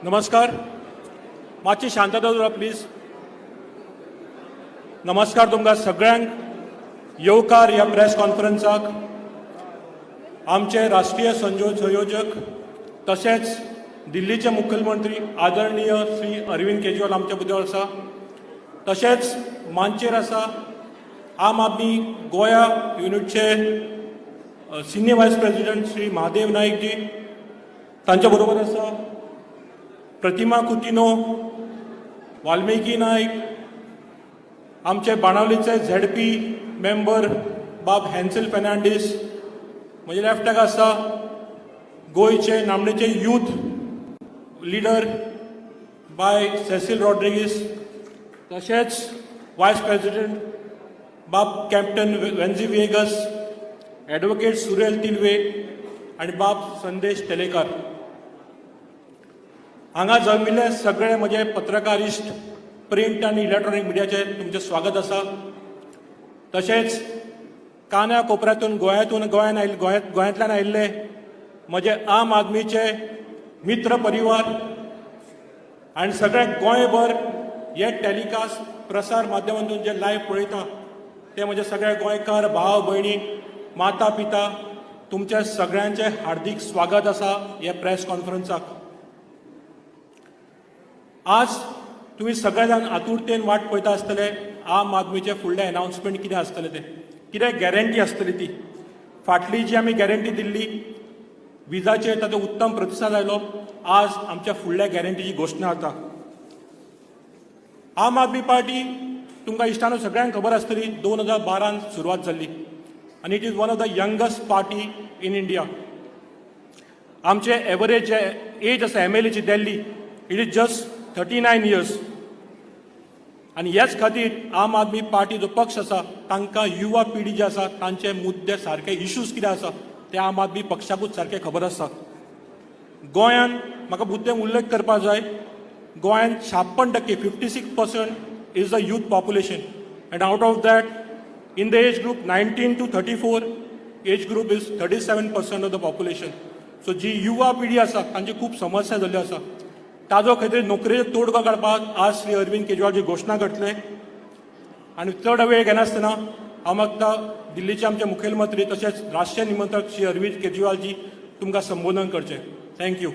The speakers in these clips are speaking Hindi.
नमस्कार. मातशी शांतता दवरा प्लीज. नमस्कार तुमकां सगळ्यांक येवकार ह्या प्रेस कॉन्फरन्साक. आमचे राष्ट्रीय संयोजक तशेंच दिल्लीचे मुखेलमंत्री आदरणीय श्री अरविंद केजरीवाल आमचे बद्दल आसा. तशेंच मांचेर आसा आम आदमी गोया युनिटचे senior vice president Shri Mahadev Naik ji. तांच्या बरोबर आसा प्रतिमा कुतिनो, वाल्मिकी नाईक, आमचे बाणावलीचे झेडपी मेंबर बाब हॅन्सल फेर्नांडीस. म्हजे लेफ्टाक आसा गोंयचे नामनेचे यूथ लीडर बाय सेसील रॉड्रिगीस. तशेंच वायस प्रेसिडेंट बाब कॅप्टन वेन्झी वेगस, एडवोकेट सुरेल तिलवे आनी बाब संदेश तेलेकार. हांगा जमिल्ले सगळे म्हजे पत्रकार इश्ट प्रिंट आनी इलेक्ट्रॉनीक मिडियाचे तुमचें स्वागत आसा. तशेंच कान्या कोपऱ्यांतून गोंयांतल्यान आयिल्ले म्हजे आम आदमीचे मित्र परिवार आनी सगळे गोंयभर हे टॅलिकास्ट प्रसार माध्यमांतून जे लायव्ह पळयता ते म्हजे सगळे गोंयकार भाव भयणी, माता पिता, तुमच्या सगळ्यांचे हार्दिक स्वागत आसा ह्या प्रेस कॉन्फरन्साक. आज तुम्ही सगळे जाण आतुरतेन वाट पळयता आसतले आम आदमीचे फुडले अनाउन्समेंट कितें आसतले ते, कितें गॅरंटी आसतली ती. फाटली जी आमी गॅरंटी दिल्ली विजाचेर ताचो उत्तम प्रतिसाद आयलो. आज आमच्या फुडल्या गॅरंटीची घोशणा जाता. आम आदमी पार्टी तुमकां इश्टानो सगळ्यांक खबर आसतली 2012 सुरवात जाल्ली आनी it is one of the youngest party in India. आमचे एवरेज एज आसा MLAची Delhi it is just 39 years. आनी ह्याच खातीर आम आदमी पार्टी जो पक्ष आसा तांकां युवा पिढी जी आसा तांचे मुद्दे सारके इश्यूज कितें आसा ते आम आदमी पक्षाकूच सारके खबर आसा. गोंयांत म्हाका मुद्देम उल्लेख करपाक जाय, गोंयांत 56% 56% is the youth population and out of that in the age group 19 to 34 age group is 37% of the population. So जी युवा पिढी आसा तांची खूब समस्या जाल्ल्यो आसा. ताजो खातीर नोकरेचो तोडगो काडपाक आज श्री अरविंद केजरीवालजी घोशणा करतले. आनी चड वेळ घेनासतना हांव मागता दिल्लीचे आमचे मुखेलमंत्री तशेंच राष्ट्रीय निमंत्रक श्री अरविंद केजरीवालजी तुमकां संबोधन करचें. थँक्यू.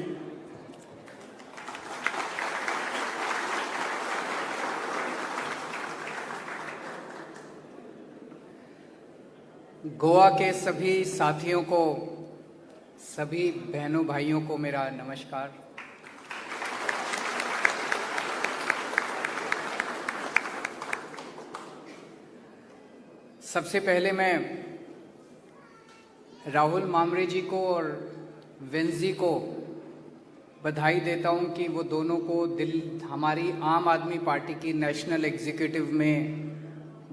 गोवा के सभी साथियों को, सभी बहनों भाइयों को मेरा नमस्कार. सबसे पहले मैं राहुल मामरे जी को और वेंजी को बधाई देता हूं कि वो दोनों को हमारी आम आदमी पार्टी की नेशनल एग्जीक्यूटिव में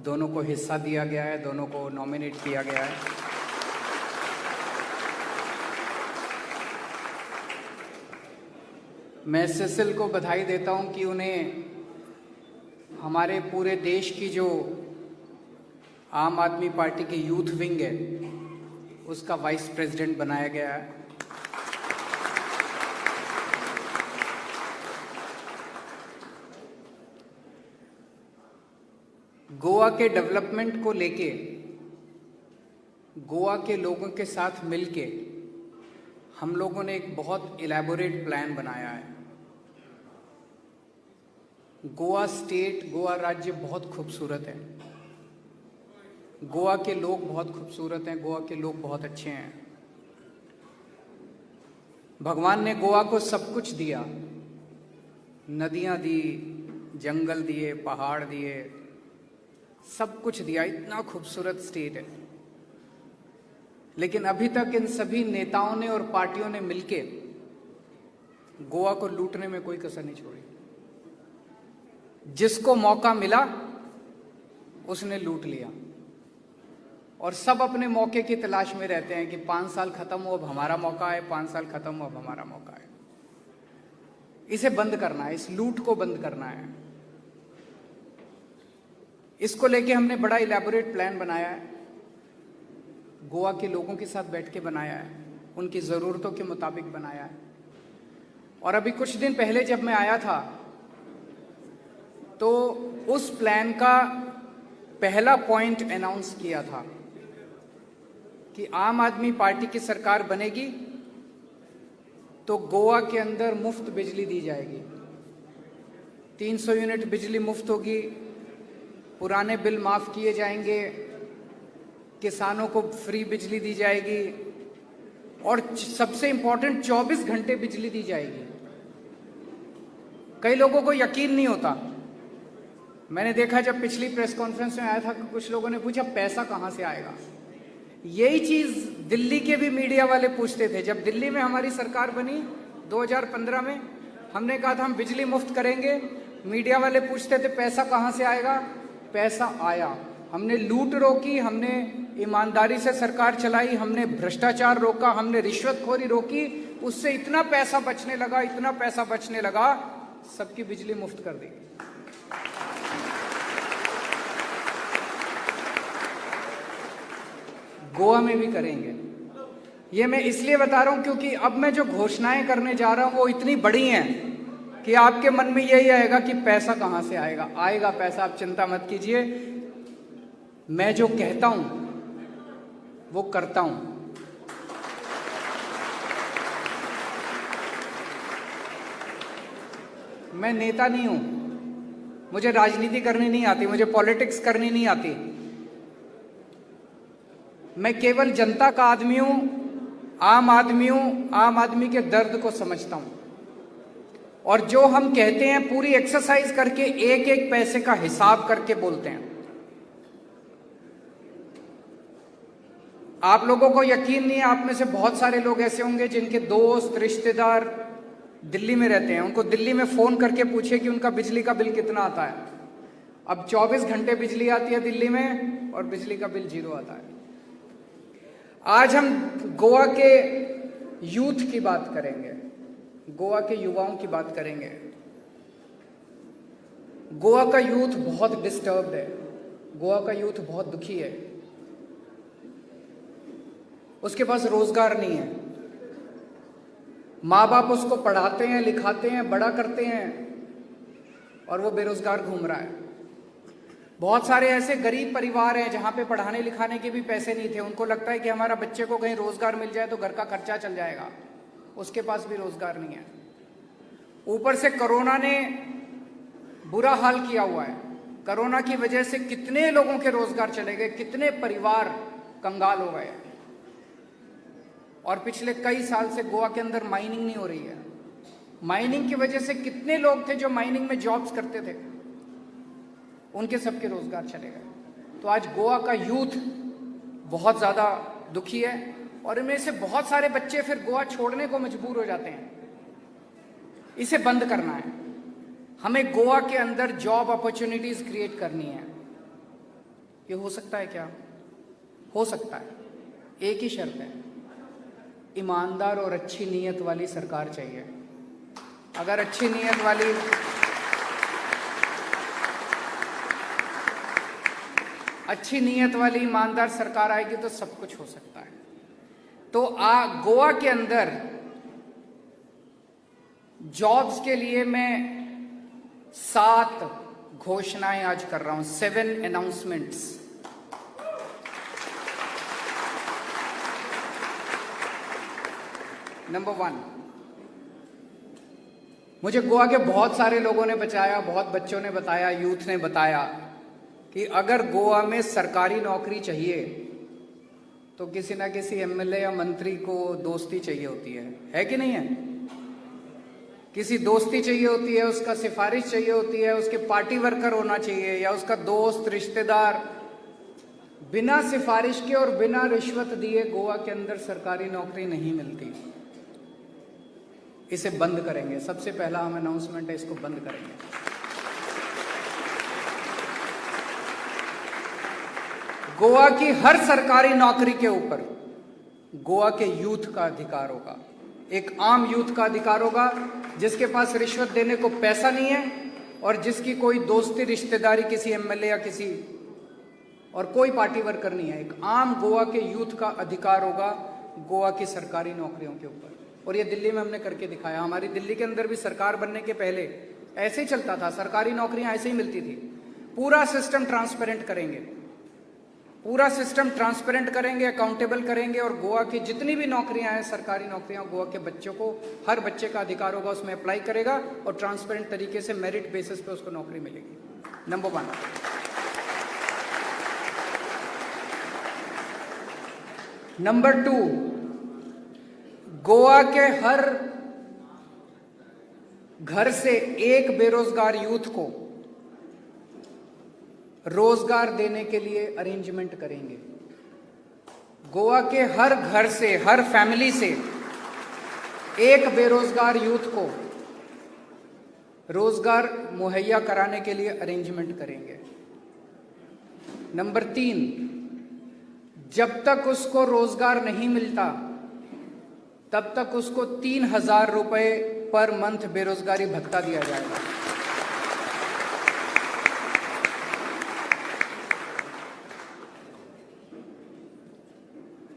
दोनों को हिस्सा दिया गया है, दोनों को नॉमिनेट किया गया है. मैं सेसिल को बधाई देता हूं कि उन्हें हमारे पूरे देश की जो आम आदमी पार्टी की यूथ विंग है उसका वाइस प्रेसिडेंट बनाया गया है. गोवा के डेवलपमेंट को लेके गोवा के लोगों के साथ मिलके हम लोगों ने एक बहुत इलैबोरेट प्लान बनाया है. गोवा स्टेट, गोवा राज्य बहुत खूबसूरत है. गोवा के लोग बहुत खूबसूरत हैं, गोवा के लोग बहुत अच्छे हैं. भगवान ने गोवा को सब कुछ दिया, नदियां दी, जंगल दिए, पहाड़ दिए, सब कुछ दिया. इतना खूबसूरत स्टेट है. लेकिन अभी तक इन सभी नेताओं ने और पार्टियों ने मिलके गोवा को लूटने में कोई कसर नहीं छोड़ी. जिसको मौका मिला उसने लूट लिया और सब अपने मौके की तलाश में रहते हैं कि 5 साल खत्म हो अब हमारा मौका है, 5 साल खत्म हो अब हमारा मौका है. इसे बंद करना है, इस लूट को बंद करना है. इसको लेके हमने बड़ा इलैबोरेट प्लान बनाया है. गोवा के लोगों के साथ बैठ के बनाया है, उनकी ज़रूरतों के मुताबिक बनाया है. और अभी कुछ दिन पहले जब मैं आया था तो उस प्लान का पहला पॉइंट अनाउंस किया था कि आम आदमी पार्टी की सरकार बनेगी तो गोवा के अंदर मुफ्त बिजली दी जाएगी, 300 यूनिट बिजली मुफ्त होगी, पुराने बिल माफ किए जाएंगे, किसानों को फ्री बिजली दी जाएगी और सबसे इंपॉर्टेंट 24 घंटे बिजली दी जाएगी। कई लोगों को यकीन नहीं होता। मैंने देखा जब पिछली प्रेस कॉन्फ्रेंस में आया था कुछ लोगों ने पूछा पैसा कहां से आएगा। यही चीज दिल्ली के भी मीडिया वाले पूछते थे। जब दिल्ली में हमारी सरकार बनी 2015 में, हमने कहा था हम बिजली मुफ्त करेंगे, मीडिया वाले पूछते थे पैसा कहां से आएगा। पैसा आया। हमने लूट रोकी, हमने ईमानदारी से सरकार चलाई, हमने भ्रष्टाचार रोका, हमने रिश्वतखोरी रोकी, उससे इतना पैसा बचने लगा, इतना पैसा बचने लगा, सबकी बिजली मुफ्त कर दी। गोवा में भी करेंगे। ये मैं इसलिए बता रहा हूं क्योंकि अब मैं जो घोषणाएं करने जा रहा हूं वो इतनी बड़ी हैं कि आपके मन में यही आएगा कि पैसा कहां से आएगा। आएगा पैसा, आप चिंता मत कीजिए। मैं जो कहता हूं वो करता हूं। मैं नेता नहीं हूं, मुझे राजनीति करनी नहीं आती, मुझे पॉलिटिक्स करनी नहीं आती। मैं केवल जनता का आदमी हूं, आम आदमी हूं, आम आदमी के दर्द को समझता हूं और जो हम कहते हैं पूरी एक्सरसाइज करके एक एक पैसे का हिसाब करके बोलते हैं। आप लोगों को यकीन नहीं है, आप में से बहुत सारे लोग ऐसे होंगे जिनके दोस्त रिश्तेदार दिल्ली में रहते हैं। उनको दिल्ली में फोन करके पूछे कि उनका बिजली का बिल कितना आता है। अब 24 घंटे बिजली आती है दिल्ली में और बिजली का बिल 0 आता है। आज हम गोवा के यूथ की बात करेंगे, गोवा के युवाओं की बात करेंगे। गोवा का यूथ बहुत डिस्टर्ब्ड है, गोवा का यूथ बहुत दुखी है। उसके पास रोजगार नहीं है। माँ बाप उसको पढ़ाते हैं, लिखाते हैं, बड़ा करते हैं और वो बेरोजगार घूम रहा है। बहुत सारे ऐसे गरीब परिवार हैं जहां पे पढ़ाने लिखाने के भी पैसे नहीं थे। उनको लगता है कि हमारा बच्चे को कहीं रोजगार मिल जाए तो घर का खर्चा चल जाएगा। उसके पास भी रोजगार नहीं है। ऊपर से कोरोना ने बुरा हाल किया हुआ है। कोरोना की वजह से कितने लोगों के रोजगार चले गए, कितने परिवार कंगाल हो गए। और पिछले कई साल से गोवा के अंदर माइनिंग नहीं हो रही है। माइनिंग की वजह से कितने लोग थे जो माइनिंग में जॉब्स करते थे, उनके सबके रोजगार चले गए। तो आज गोवा का यूथ बहुत ज्यादा दुखी है और इनमें से बहुत सारे बच्चे फिर गोवा छोड़ने को मजबूर हो जाते हैं। इसे बंद करना है। हमें गोवा के अंदर जॉब अपॉर्चुनिटीज क्रिएट करनी है। ये हो सकता है क्या? हो सकता है। एक ही शर्त है, ईमानदार और अच्छी नीयत वाली सरकार चाहिए। अगर अच्छी नीयत वाली ईमानदार सरकार आएगी तो सब कुछ हो सकता है। तो गोवा के अंदर जॉब्स के लिए मैं 7 घोषणाएं आज कर रहा हूं, 7 अनाउंसमेंट्स। नंबर 1, मुझे गोवा के बहुत सारे लोगों ने बताया, बहुत बच्चों ने बताया, यूथ ने बताया कि अगर गोवा में सरकारी नौकरी चाहिए तो किसी ना किसी एमएलए या मंत्री को दोस्ती चाहिए होती है कि नहीं है? किसी दोस्ती चाहिए होती है, उसका सिफारिश चाहिए होती है, उसके पार्टी वर्कर होना चाहिए या उसका दोस्त रिश्तेदार। बिना सिफारिश के और बिना रिश्वत दिए गोवा के अंदर सरकारी नौकरी नहीं मिलती। इसे बंद करेंगे। सबसे पहला हम अनाउंसमेंट है, इसको बंद करेंगे। गोवा की हर सरकारी नौकरी के ऊपर गोवा के यूथ का अधिकार होगा। एक आम यूथ का अधिकार होगा जिसके पास रिश्वत देने को पैसा नहीं है और जिसकी कोई दोस्ती रिश्तेदारी किसी एमएलए या किसी और कोई पार्टी वर्कर नहीं है। एक आम गोवा के यूथ का अधिकार होगा गोवा की सरकारी नौकरियों के ऊपर। और ये दिल्ली में हमने करके दिखाया। हमारी दिल्ली के अंदर भी सरकार बनने के पहले ऐसे ही चलता था, सरकारी नौकरियां ऐसे ही मिलती थी। पूरा सिस्टम ट्रांसपेरेंट करेंगे, पूरा सिस्टम ट्रांसपेरेंट करेंगे, अकाउंटेबल करेंगे, और गोवा की जितनी भी नौकरियां हैं, सरकारी नौकरियां, गोवा के बच्चों को, हर बच्चे का अधिकार होगा, उसमें अप्लाई करेगा और ट्रांसपेरेंट तरीके से मेरिट बेसिस पे उसको नौकरी मिलेगी। नंबर 1। नंबर 2, गोवा के हर घर से एक बेरोजगार यूथ को रोजगार देने के लिए अरेंजमेंट करेंगे। गोवा के हर घर से, हर फैमिली से एक बेरोजगार यूथ को रोजगार मुहैया कराने के लिए अरेंजमेंट करेंगे। नंबर 3, जब तक उसको रोजगार नहीं मिलता तब तक उसको 3,000 रुपए पर मंथ बेरोजगारी भत्ता दिया जाएगा।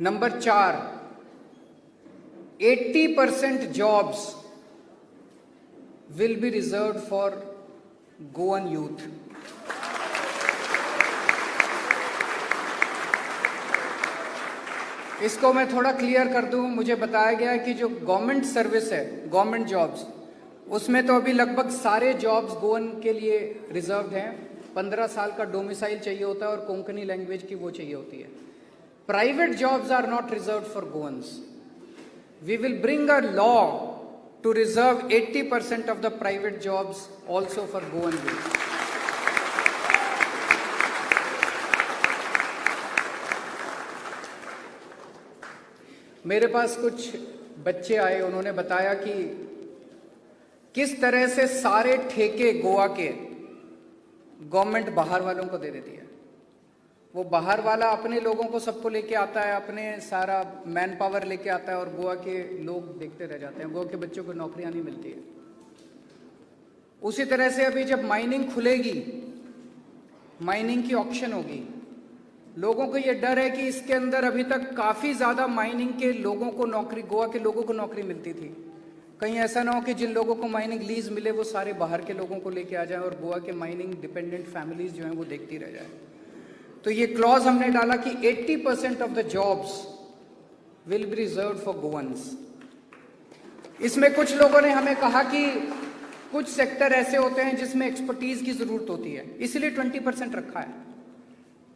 Number 4, 80% jobs will be reserved for Goan youth. इसको मैं थोड़ा क्लियर कर दूं। मुझे बताया गया है कि जो गवर्नमेंट सर्विस है, गवर्नमेंट जॉब्स, उसमें तो अभी लगभग सारे जॉब्स गोवन के लिए रिजर्व्ड हैं। 15 साल का डोमिसाइल चाहिए होता है और कोंकणी लैंग्वेज की वो चाहिए होती है। Private jobs are not reserved for Goans. We will bring a law to reserve 80% of the private jobs also for Goan youth. मेरे पास कुछ बच्चे आए, उन्होंने बताया कि किस तरह से सारे ठेके गोवा के गवर्नमेंट बाहर वालों को दे देती है। वो बाहर वाला अपने लोगों को सबको लेके आता है, अपने सारा मैन पावर लेके आता है, और गोवा के लोग देखते रह जाते हैं। गोवा के बच्चों को नौकरियां नहीं मिलती है। उसी तरह से अभी जब माइनिंग खुलेगी, माइनिंग की ऑक्शन होगी, लोगों को ये डर है कि इसके अंदर अभी तक काफी ज्यादा माइनिंग के लोगों को नौकरी, गोवा के लोगों को नौकरी मिलती थी। कहीं ऐसा ना हो कि जिन लोगों को माइनिंग लीज मिले वो सारे बाहर के लोगों को लेके आ जाए और गोवा के माइनिंग डिपेंडेंट फैमिलीज जो हैं वो देखती रह जाए। तो ये क्लॉज हमने डाला कि 80% of the jobs will be reserved for गोवंस। इसमें कुछ लोगों ने हमें कहा कि कुछ सेक्टर ऐसे होते हैं जिसमें एक्सपर्टीज की जरूरत होती है, इसलिए 20% रखा है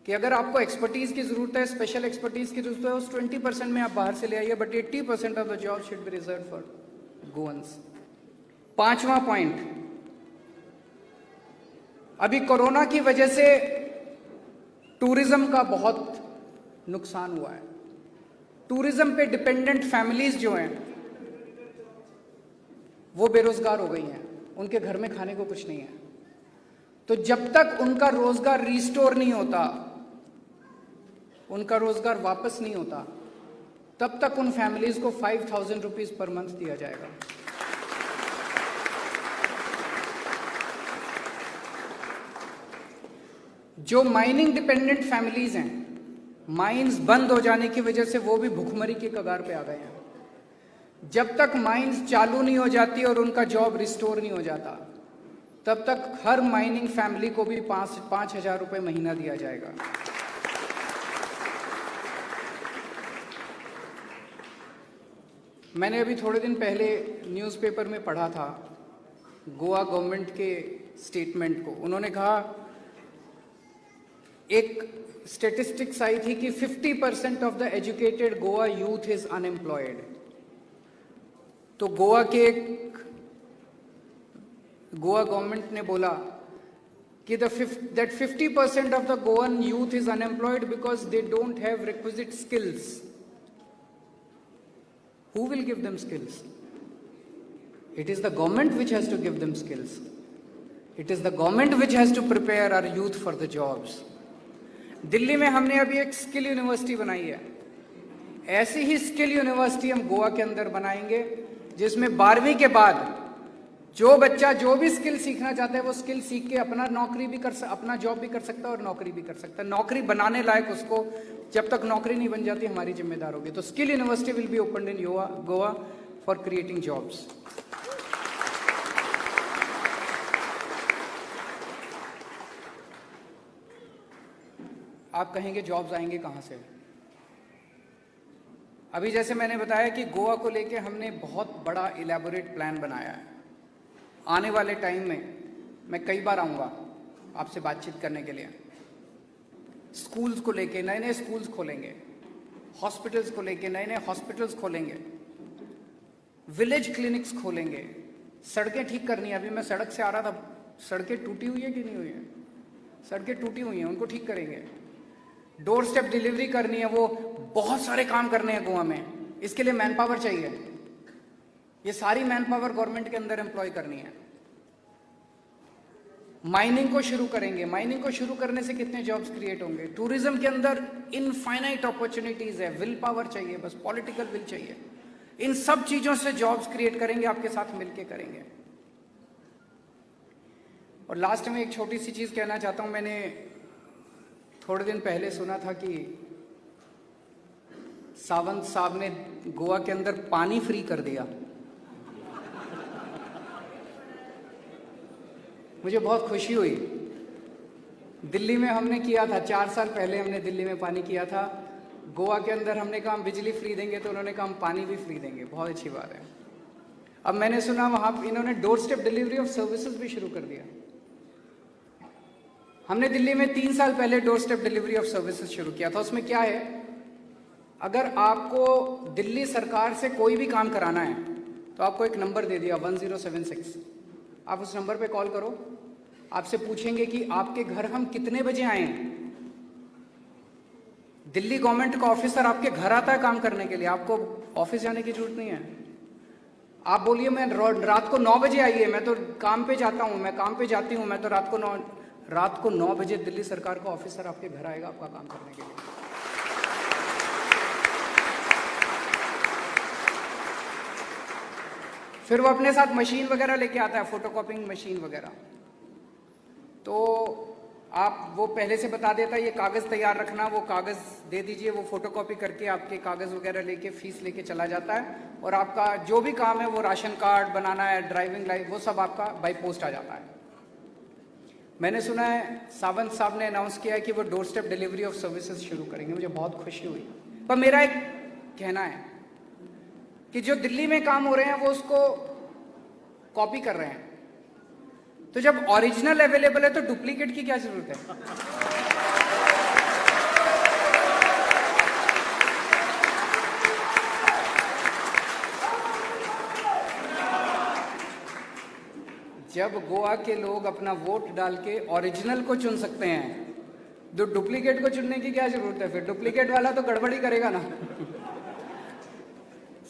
कि अगर आपको एक्सपर्टीज की जरूरत है, स्पेशल एक्सपर्टीज की जरूरत है, उस 20% में आप बाहर से ले आइए, but 80% of the job should be reserve for Goans. 5वां पॉइंट, अभी कोरोना की वजह से टूरिज्म का बहुत नुकसान हुआ है। टूरिज्म पे डिपेंडेंट फैमिलीज जो हैं वो बेरोजगार हो गई हैं, उनके घर में खाने को कुछ नहीं है। तो जब तक उनका रोजगार रिस्टोर नहीं होता, उनका रोजगार वापस नहीं होता, तब तक उन फैमिलीज को 5,000 रुपीज पर मंथ दिया जाएगा। जो माइनिंग डिपेंडेंट फैमिलीज हैं, माइंस बंद हो जाने की वजह से वो भी भुखमरी की कगार पे आ गए हैं। जब तक माइंस चालू नहीं हो जाती और उनका जॉब रिस्टोर नहीं हो जाता, तब तक हर माइनिंग फैमिली को भी 5,000 रुपए महीना दिया जाएगा। मैंने अभी थोड़े दिन पहले न्यूज़पेपर में पढ़ा था गोवा गवर्नमेंट के स्टेटमेंट को। उन्होंने कहा, एक स्टेटिस्टिक्स आई थी कि 50% of the educated Goa youth is unemployed. तो गोवा गवर्नमेंट ने बोला कि that 50% of the Goan youth is unemployed because they don't have requisite skills. Who will give them skills? It is the government which has to give them skills. It is the government which has to prepare our youth for the jobs. Delhi में हमने अभी एक स्किल यूनिवर्सिटी बनाई है। ऐसी ही स्किल यूनिवर्सिटी हम गोवा के अंदर बनाएंगे, जिसमें 12वीं के बाद जो बच्चा जो भी स्किल सीखना चाहता है वो स्किल सीख के अपना नौकरी भी अपना जॉब भी कर सकता है और नौकरी भी कर सकता है। नौकरी बनाने लायक उसको, जब तक नौकरी नहीं बन जाती हमारी जिम्मेदार होगी। तो skill university will be open in Goa for creating jobs. आप कहेंगे जॉब्स आएंगे कहाँ से? अभी जैसे मैंने बताया कि गोवा को लेके हमने बहुत बड़ा इलेबोरेट प्लान बनाया है। आने वाले टाइम में मैं कई बार आऊँगा आपसे बातचीत करने के लिए। स्कूल्स को लेके नए नए स्कूल्स खोलेंगे, हॉस्पिटल्स को लेके नए नए हॉस्पिटल्स खोलेंगे, विलेज क्लिनिक्स खोलेंगे, सड़कें ठीक करनी है। अभी मैं सड़क से आ रहा था, सड़कें टूटी हुई है कि नहीं हुई है? सड़कें टूटी हुई हैं, उनको ठीक करेंगे। डोर स्टेप डिलीवरी करनी है, वो बहुत सारे काम करने हैं गोवा में। इसके लिए मैन पावर चाहिए। ये सारी मैन पावर गवर्नमेंट के अंदर एम्प्लॉय करनी है। माइनिंग को शुरू करेंगे। माइनिंग को शुरू करने से कितने जॉब्स क्रिएट होंगे? टूरिज्म के अंदर इनफाइनाइट अपॉर्चुनिटीज है। विल पावर चाहिए, बस पॉलिटिकल विल चाहिए। इन सब चीजों से जॉब्स क्रिएट करेंगे, आपके साथ मिलके करेंगे। और लास्ट में एक छोटी सी चीज कहना चाहता हूं। मैंने थोड़े दिन पहले सुना था कि सावंत साहब ने गोवा के अंदर पानी फ्री कर दिया। मुझे बहुत खुशी हुई। दिल्ली में हमने किया था, 4 साल पहले हमने दिल्ली में पानी किया था। गोवा के अंदर हमने कहा हम बिजली फ्री देंगे, तो उन्होंने कहा हम पानी भी फ्री देंगे। बहुत अच्छी बात है। अब मैंने सुना वहां इन्होंने door step delivery of services भी शुरू कर दिया। हमने दिल्ली में 3 साल पहले door step delivery of services शुरू किया था। उसमें क्या है, अगर आपको दिल्ली सरकार से कोई भी काम कराना है तो आपको एक नंबर दे दिया 1076। आप उस नंबर पे कॉल करो। आपसे पूछेंगे कि आपके घर हम कितने बजे आए। दिल्ली गवर्नमेंट का ऑफिसर आपके घर आता है काम करने के लिए, आपको ऑफिस जाने की जरूरत नहीं है। आप बोलिए मैं रात को 9 बजे आइए, मैं तो काम पे जाता हूँ, मैं काम पे जाती हूँ, मैं तो रात को 9 बजे दिल्ली सरकार का ऑफिसर आपके घर आएगा आपका काम करने के लिए। फिर वो अपने साथ मशीन वगैरह लेके आता है, फोटोकॉपिंग मशीन वगैरह। तो आप वो पहले से बता देता है ये कागज़ तैयार रखना, वो कागज़ दे दीजिए, वो फोटोकॉपी करके आपके कागज़ वगैरह लेके फीस लेके चला जाता है। और आपका जो भी काम है, वो राशन कार्ड बनाना है, ड्राइविंग लाइसेंस, वो सब आपका बाई पोस्ट आ जाता है। मैंने सुना है सावंत साहब ने अनाउंस किया है कि वो door step delivery of services शुरू करेंगे। मुझे बहुत खुशी हुई। पर मेरा एक कहना है कि जो दिल्ली में काम हो रहे हैं वो उसको कॉपी कर रहे हैं। तो जब ओरिजिनल अवेलेबल है तो डुप्लीकेट की क्या जरूरत है? जब गोवा के लोग अपना वोट डाल के ओरिजिनल को चुन सकते हैं, तो डुप्लीकेट को चुनने की क्या जरूरत है? फिर डुप्लीकेट वाला तो गड़बड़ी करेगा ना।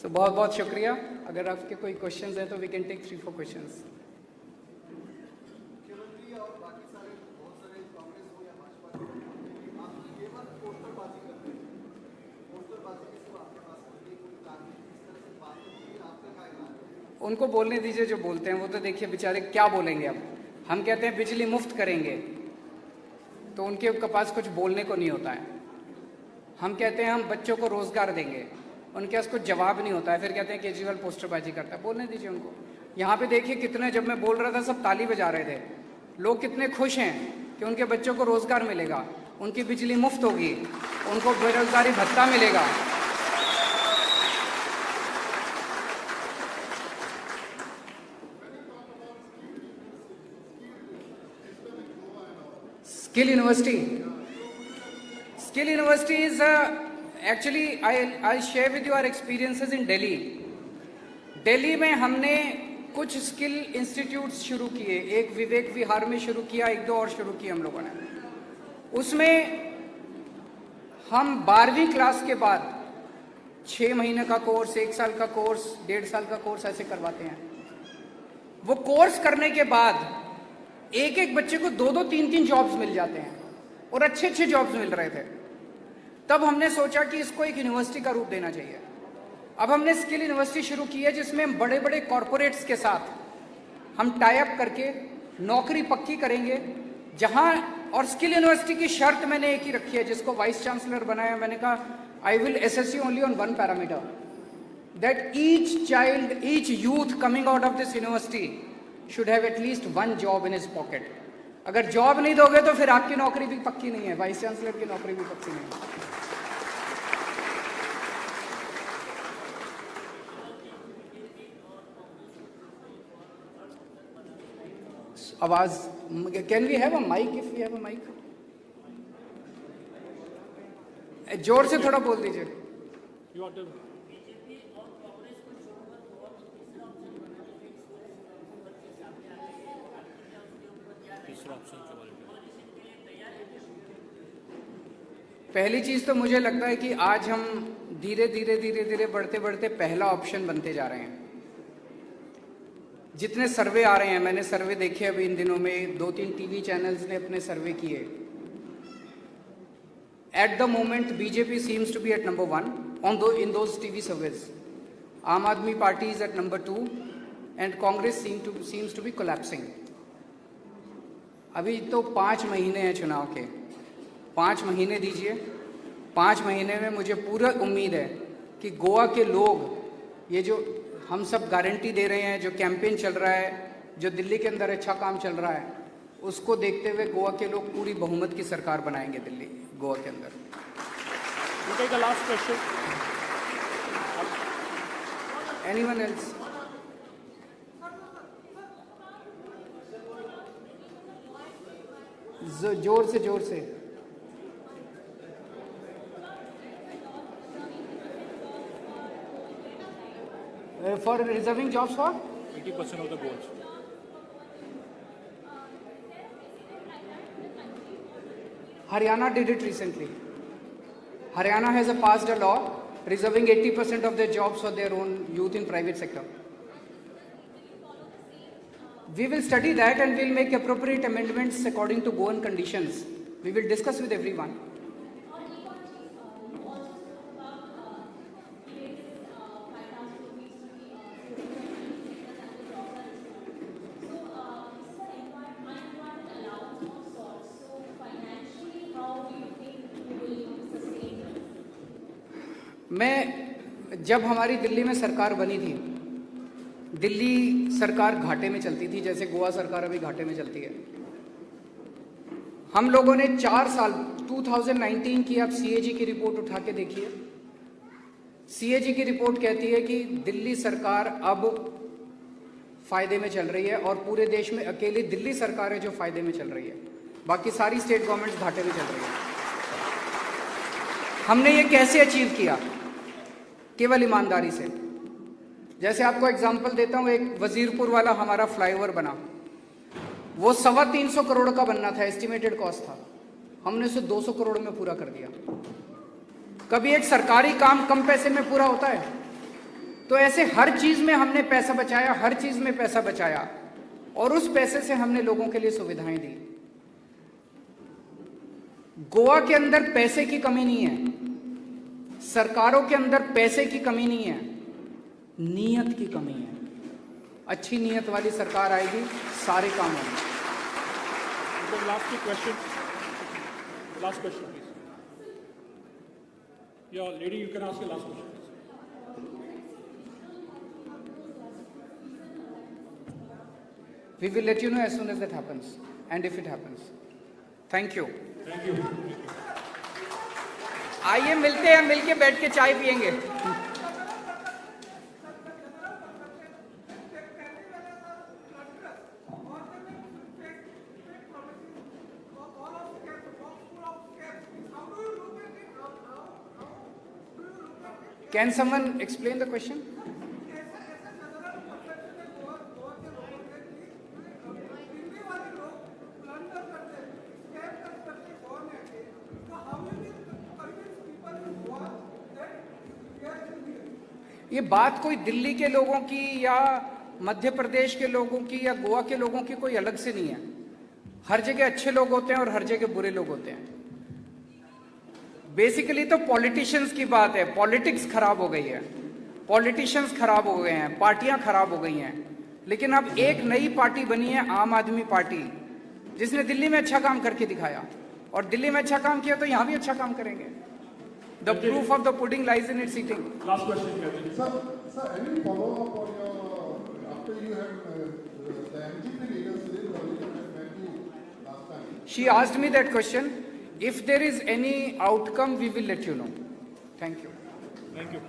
सो बहुत बहुत शुक्रिया। अगर आपके कोई क्वेश्चंस हैं तो वी कैन टेक 3-4 क्वेश्चंस। उनको बोलने दीजिए जो बोलते हैं। वो तो देखिए बेचारे क्या बोलेंगे। अब हम कहते हैं बिजली मुफ्त करेंगे, तो उनके पास कुछ बोलने को नहीं होता है। हम कहते हैं हम बच्चों को रोजगार देंगे, उनके पास कुछ जवाब नहीं होता है। फिर कहते हैं केजरीवाल पोस्टरबाजी करता है। बोलने दीजिए उनको। यहाँ पे देखिए कितने, जब मैं बोल रहा था सब ताली बजा रहे थे। लोग कितने खुश हैं कि उनके बच्चों को रोजगार मिलेगा, उनकी बिजली मुफ्त होगी, उनको बेरोजगारी भत्ता मिलेगा। Skill University. Skill University is actually I'll share with you our experiences in Delhi. Delhi में हमने कुछ स्किल इंस्टीट्यूट्स शुरू किए। एक विवेक विहार में शुरू किया, 1-2 और शुरू किए हम लोगों ने। उसमें हम 12वीं क्लास के बाद 6 महीने का कोर्स, 1 साल का कोर्स, 1.5 साल का कोर्स ऐसे करवाते हैं। वो कोर्स करने के बाद एक एक बच्चे को 2-2, 3-3 जॉब्स मिल जाते हैं और अच्छे अच्छे जॉब्स मिल रहे थे। तब हमने सोचा कि इसको एक यूनिवर्सिटी का रूप देना चाहिए। अब हमने स्किल यूनिवर्सिटी शुरू की है, जिसमें हम बड़े बड़े कॉरपोरेट्स के साथ हम टाई अप करके नौकरी पक्की करेंगे। जहां, और स्किल यूनिवर्सिटी की शर्त मैंने एक ही रखी है, जिसको वाइस चांसलर बनाया। मैंने कहा I will assess you only on 1 parameter. that each child, each youth coming out of this university should have at least one job in his pocket. अगर जॉब नहीं दोगे तो फिर आपकी नौकरी भी पक्की नहीं है, वाइस चांसलर की नौकरी भी पक्की नहीं है। आवाज, can we have a mic? If we have a mic, जोर से थोड़ा बोल दीजिए। पहली चीज तो मुझे लगता है कि आज हम धीरे धीरे बढ़ते बढ़ते पहला ऑप्शन बनते जा रहे हैं। जितने सर्वे आ रहे हैं, मैंने सर्वे देखे अभी इन दिनों में, 2-3 टीवी चैनल्स ने अपने सर्वे किए। At the moment BJP seems to be at number 1 in those TV surveys. Aam Aadmi Party is at number 2 and Congress seems to be collapsing. अभी तो 5 महीने हैं चुनाव के, 5 महीने दीजिए। 5 महीने में मुझे पूरा उम्मीद है कि गोवा के लोग, ये जो हम सब गारंटी दे रहे हैं, जो कैंपेन चल रहा है, जो दिल्ली के अंदर अच्छा काम चल रहा है, उसको देखते हुए गोवा के लोग पूरी बहुमत की सरकार बनाएंगे दिल्ली, गोवा के अंदर। Last question, anyone else? जोर से for reserving jobs for 80% of the goals. Haryana did it recently. Haryana has passed a law reserving 80% of their jobs for their own youth in private sector. We will study that and we'll make appropriate amendments according to Goan conditions. We will discuss with everyone. मैं जब हमारी दिल्ली में सरकार बनी थी, दिल्ली सरकार घाटे में चलती थी, जैसे गोवा सरकार अभी घाटे में चलती है। हम लोगों ने 4 साल 2019 की, आप सीएजी की रिपोर्ट उठा के देखिए। सीएजी की रिपोर्ट कहती है कि दिल्ली सरकार अब फायदे में चल रही है और पूरे देश में अकेली दिल्ली सरकार है जो फायदे में चल रही है, बाकी सारी स्टेट गवर्नमेंट्स घाटे में चल रही है। हमने ये कैसे अचीव किया? केवल ईमानदारी से। जैसे आपको एग्जांपल देता हूं, एक वजीरपुर वाला हमारा फ्लाईओवर बना, वो 325 करोड़ का बनना था, एस्टिमेटेड कॉस्ट था, हमने उसे 200 करोड़ में पूरा कर दिया। कभी एक सरकारी काम कम पैसे में पूरा होता है? तो ऐसे हर चीज में हमने पैसा बचाया, हर चीज में पैसा बचाया, और उस पैसे से हमने लोगों के लिए सुविधाएं दी। गोवा के अंदर पैसे की कमी नहीं है, सरकारों के अंदर पैसे की कमी नहीं है, नीयत की कमी है। अच्छी नीयत वाली सरकार आएगी, सारे काम होंगे। Last question, please. Yeah, lady, you can ask your last question. We will let you know as soon as that happens, and if it happens. Thank you. Thank you. आइए मिलते हैं, मिलके बैठ के चाय पियेंगे। Can someone explain the question? ये बात कोई दिल्ली के लोगों की या मध्य प्रदेश के लोगों की या गोवा के लोगों की कोई अलग से नहीं है। हर जगह अच्छे लोग होते हैं और हर जगह बुरे लोग होते हैं। बेसिकली तो पॉलिटिशियंस की बात है, पॉलिटिक्स खराब हो गई है, पॉलिटिशियंस खराब हो गए हैं, पार्टियां खराब हो गई हैं। लेकिन अब एक नई पार्टी बनी है, आम आदमी पार्टी, जिसने दिल्ली में अच्छा काम करके दिखाया, और दिल्ली में अच्छा काम किया तो यहां भी अच्छा काम करेंगे। The proof of the pudding lies in its eating. Last question कहते हैं Sir, any follow-up on your, after you had, the MGP leaders did met you last time. She asked me that question. If there is any outcome, we will let you know. Thank you. Thank you